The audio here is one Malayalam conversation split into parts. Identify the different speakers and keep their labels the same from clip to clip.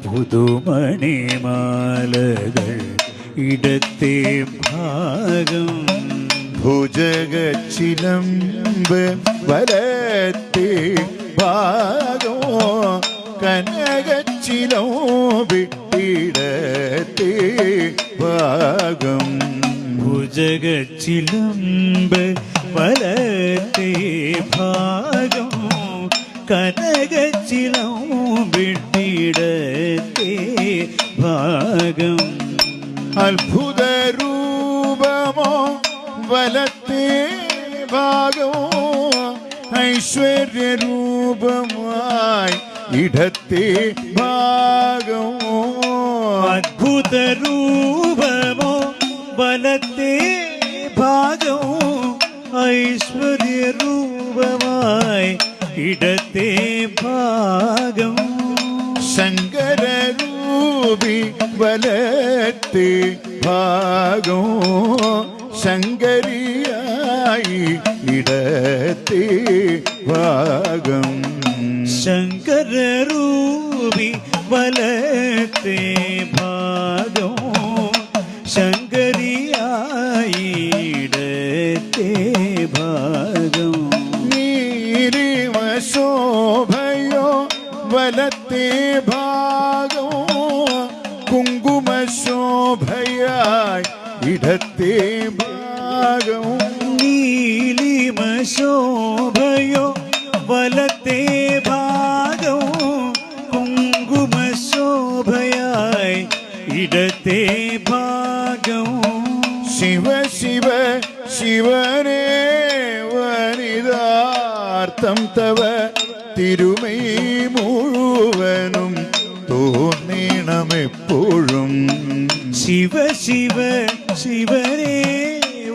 Speaker 1: പുതുമണിമാലകൾ ഇടത്തെ ഭാഗം
Speaker 2: ഭുജഗച്ചിലമ്പ് വലത്തെ ഭാഗം കനകച്ചിലോബിടത്തെ ഭാഗം
Speaker 1: ഭുജഗച്ചിലമ്പ് വലത്തെ ഭാഗം കനകച്ചിലോബിടത്തെ ഭാഗം
Speaker 2: അത്ഭുത രൂപമോ വലത്തെ ഭാഗമോ ഐശ്വര്യ രൂപമായി ഇടത്തെ ഭാഗമോ
Speaker 1: അത്ഭുത രൂപമോ വലത്തെ ഭാഗമോ ഐശ്വര്യ രൂപമായി ഇടത്തെ ഭാഗം
Speaker 2: ശങ്കരരൂപി വലത്തെ ഭാഗം ശങ്കരിയായി ഇടത്തെ ഭാഗം
Speaker 1: ശങ്കരരൂപി വലത്തെ ഭാഗം ശങ്കരിയായി ഇടത്തെ ഭാഗം
Speaker 2: നീലിമ ശോഭയോ വലത്തെ ഭാഗം കുങ്കുമ ശോഭയായി ഇടത്തെ ഭാഗം
Speaker 1: നീലിമ ശോഭയോ വലത്തെ ഭാഗം കുങ്കുമ ശോഭയായി ഇടത്തെ ഭാഗം
Speaker 2: ശിവ ശിവ ശിവനേ വനിതാർത്ഥം തവ തിരുമൈ മുഴുവനും തോന്നണമെപ്പോഴും
Speaker 1: ശിവ ശിവ ശിവനേ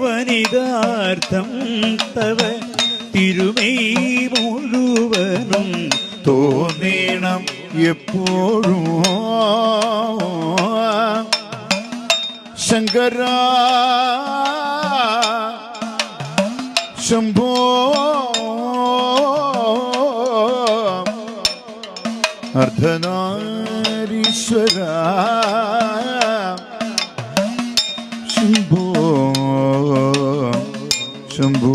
Speaker 1: വനിതാർത്ഥം തവ തിരുമൈ മുഴുവനും
Speaker 2: തോന്നണം എപ്പോഴും ശങ്കര ശംഭോ അർദ്ധനാരീശ്വര ശംഭോ ശംഭോ